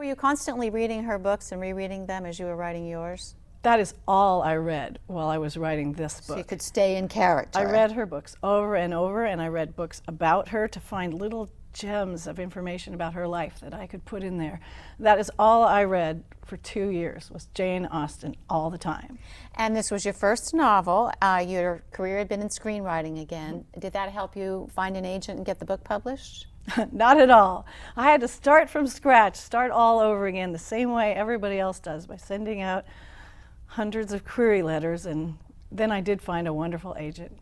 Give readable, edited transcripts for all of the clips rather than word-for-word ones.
you constantly reading her books and rereading them as you were writing yours? That is all I read while I was writing this book. So you could stay in character. I read her books over and over, and I read books about her to find little gems of information about her life that I could put in there. That is all I read for 2 years, was Jane Austen all the time. And this was your first novel. Your career had been in screenwriting again. Did that help you find an agent and get the book published? Not at all. I had to start from scratch, start all over again, the same way everybody else does, by sending out hundreds of query letters, and then I did find a wonderful agent.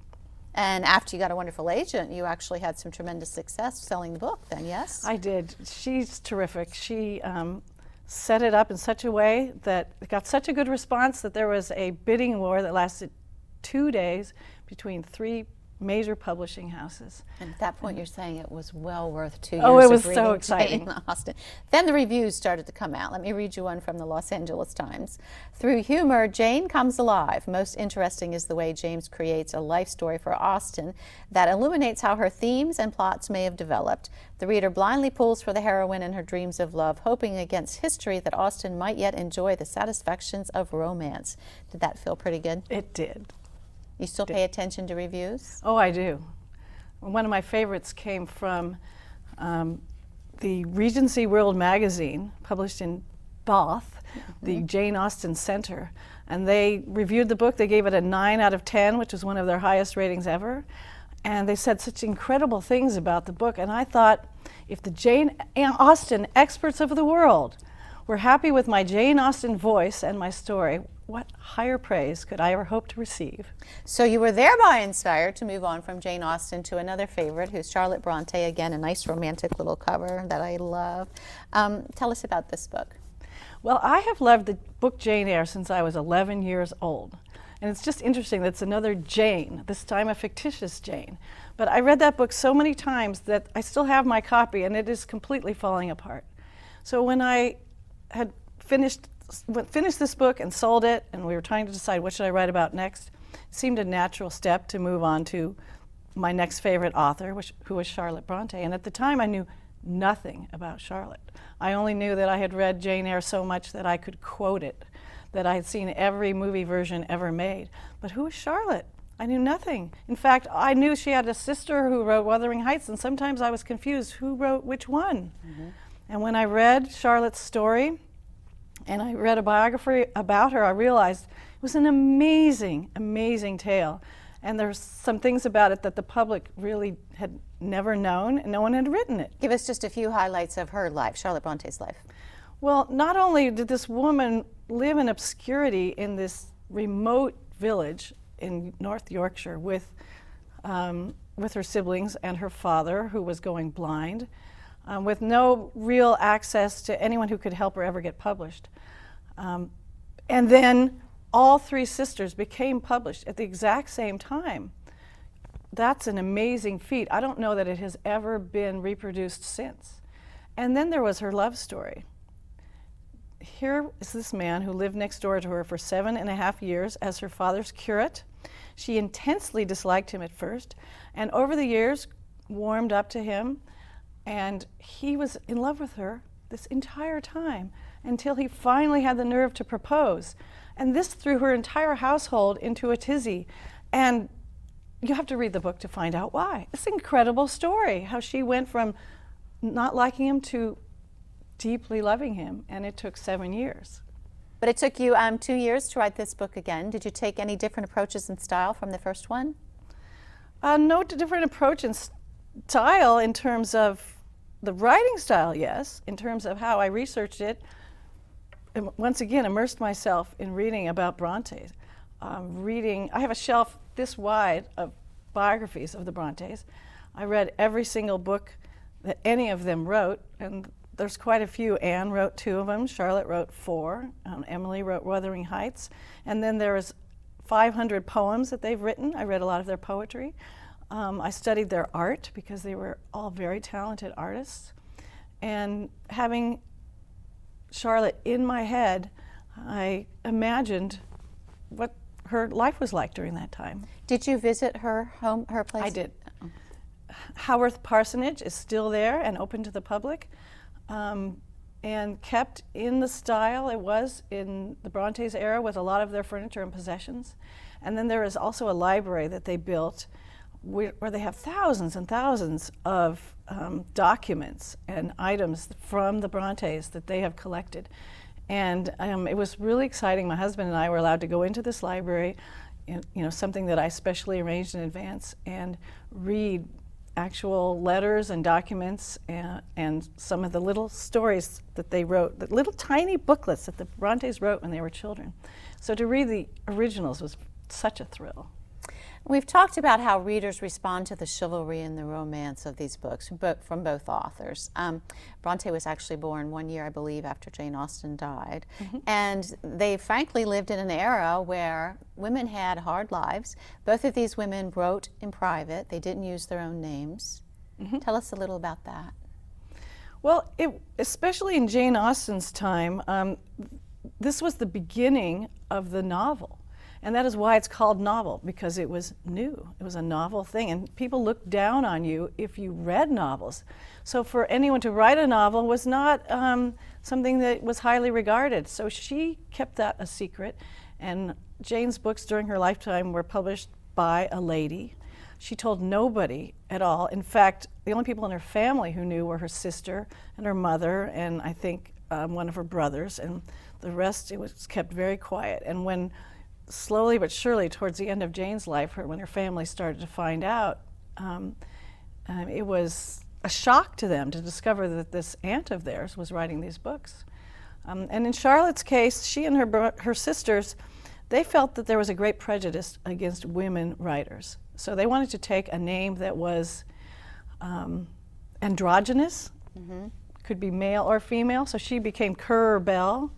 And after you got a wonderful agent, you actually had some tremendous success selling the book then, yes? I did. She's terrific. She set it up in such a way that it got such a good response that there was a bidding war that lasted 2 days between 3 major publishing houses. And at that point, you're saying it was well worth 2 years Oh, it was of reading so exciting. Jane Austen. Then the reviews started to come out. Let me read you one from the Los Angeles Times. Through humor, Jane comes alive. Most interesting is the way James creates a life story for Austen that illuminates how her themes and plots may have developed. The reader blindly pulls for the heroine in her dreams of love, hoping against history that Austen might yet enjoy the satisfactions of romance. Did that feel pretty good? It did. You still pay attention to reviews? Oh, I do. One of my favorites came from the Regency World magazine, published in Bath, the Jane Austen Center. And they reviewed the book. They gave it a 9 out of 10, which was one of their highest ratings ever. And they said such incredible things about the book. And I thought, if the Jane Austen experts of the world were happy with my Jane Austen voice and my story, what higher praise could I ever hope to receive? So you were thereby inspired to move on from Jane Austen to another favorite, who's Charlotte Bronte. Again, a nice romantic little cover that I love. Tell us about this book. Well, I have loved the book Jane Eyre since I was 11 years old. And it's just interesting that it's another Jane, this time a fictitious Jane. But I read that book so many times that I still have my copy, and it is completely falling apart. So when I had finished this book and sold it, and we were trying to decide what should I write about next, it seemed a natural step to move on to my next favorite author, who was Charlotte Bronte. And at the time, I knew nothing about Charlotte. I only knew that I had read Jane Eyre so much that I could quote it, that I had seen every movie version ever made. But who was Charlotte? I knew nothing. In fact, I knew she had a sister who wrote Wuthering Heights, and sometimes I was confused who wrote which one. And when I read Charlotte's story, and I read a biography about her, I realized it was an amazing, amazing tale. And there's some things about it that the public really had never known, and no one had written it. Give us just a few highlights of her life, Charlotte Bronte's life. Well, not only did this woman live in obscurity in this remote village in North Yorkshire with her siblings and her father, who was going blind, with no real access to anyone who could help her ever get published. And then all 3 sisters became published at the exact same time. That's an amazing feat. I don't know that it has ever been reproduced since. And then there was her love story. Here is this man who lived next door to her for 7.5 years as her father's curate. She intensely disliked him at first, and over the years warmed up to him. And he was in love with her this entire time until he finally had the nerve to propose. And this threw her entire household into a tizzy. And you have to read the book to find out why. It's an incredible story, how she went from not liking him to deeply loving him, and it took 7 years. But it took you 2 years to write this book again. Did you take any different approaches in style from the first one? No different approach in style in terms of the writing style, yes. In terms of how I researched it, once again, immersed myself in reading about Bronte. I have a shelf this wide of biographies of the Brontes. I read every single book that any of them wrote, and there's quite a few. Anne wrote 2 of them, Charlotte wrote 4, Emily wrote Wuthering Heights, and then there is 500 poems that they've written. I read a lot of their poetry. I studied their art because they were all very talented artists. And having Charlotte in my head, I imagined what her life was like during that time. Did you visit her home, her place? I did. Haworth Parsonage is still there and open to the public. and kept in the style it was in the Bronte's era with a lot of their furniture and possessions. And then there is also a library that they built where they have thousands and thousands of documents and items from the Brontes that they have collected. And it was really exciting. My husband and I were allowed to go into this library, something that I specially arranged in advance, and read actual letters and documents and some of the little stories that they wrote, the little tiny booklets that the Brontes wrote when they were children. So to read the originals was such a thrill. We've talked about how readers respond to the chivalry and the romance of these books from both authors. Bronte was actually born 1 year, I believe, after Jane Austen died. Mm-hmm. And they frankly lived in an era where women had hard lives. Both of these women wrote in private. They didn't use their own names. Mm-hmm. Tell us a little about that. Well, especially in Jane Austen's time, this was the beginning of the novel. And that is why it's called novel, because it was new. It was a novel thing, and people looked down on you if you read novels. So for anyone to write a novel was not something that was highly regarded. So she kept that a secret, and Jane's books during her lifetime were published by a lady. She told nobody at all. In fact, the only people in her family who knew were her sister and her mother, and I think one of her brothers, and the rest, it was kept very quiet. And when slowly but surely, towards the end of Jane's life, when her family started to find out, it was a shock to them to discover that this aunt of theirs was writing these books. And in Charlotte's case, she and her sisters, they felt that there was a great prejudice against women writers. So they wanted to take a name that was androgynous, mm-hmm. could be male or female, so she became Currer Bell.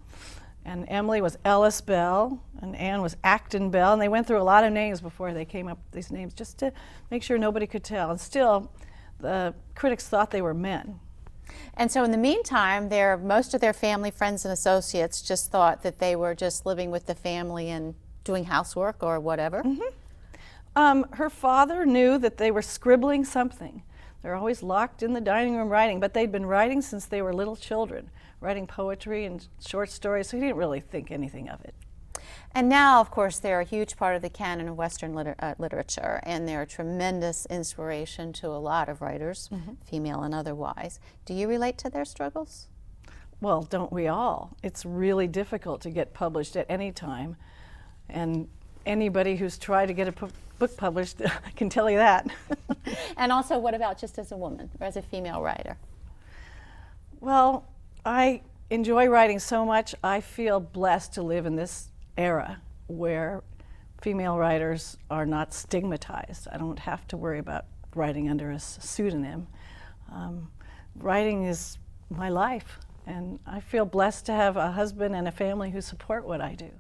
And Emily was Ellis Bell, and Anne was Acton Bell, and they went through a lot of names before they came up with these names, just to make sure nobody could tell. And still, the critics thought they were men. And so in the meantime, most of their family, friends, and associates just thought that they were just living with the family and doing housework or whatever. Mm-hmm. Her father knew that they were scribbling something. They're always locked in the dining room writing, but they'd been writing since they were little children, writing poetry and short stories, so he didn't really think anything of it. And now, of course, they're a huge part of the canon of Western literature, and they're a tremendous inspiration to a lot of writers, mm-hmm. female and otherwise. Do you relate to their struggles? Well, don't we all? It's really difficult to get published at any time, and anybody who's tried to get a book published can tell you that. And also, what about just as a woman or as a female writer? Well, I enjoy writing so much. I feel blessed to live in this era where female writers are not stigmatized. I don't have to worry about writing under a pseudonym. Writing is my life, and I feel blessed to have a husband and a family who support what I do.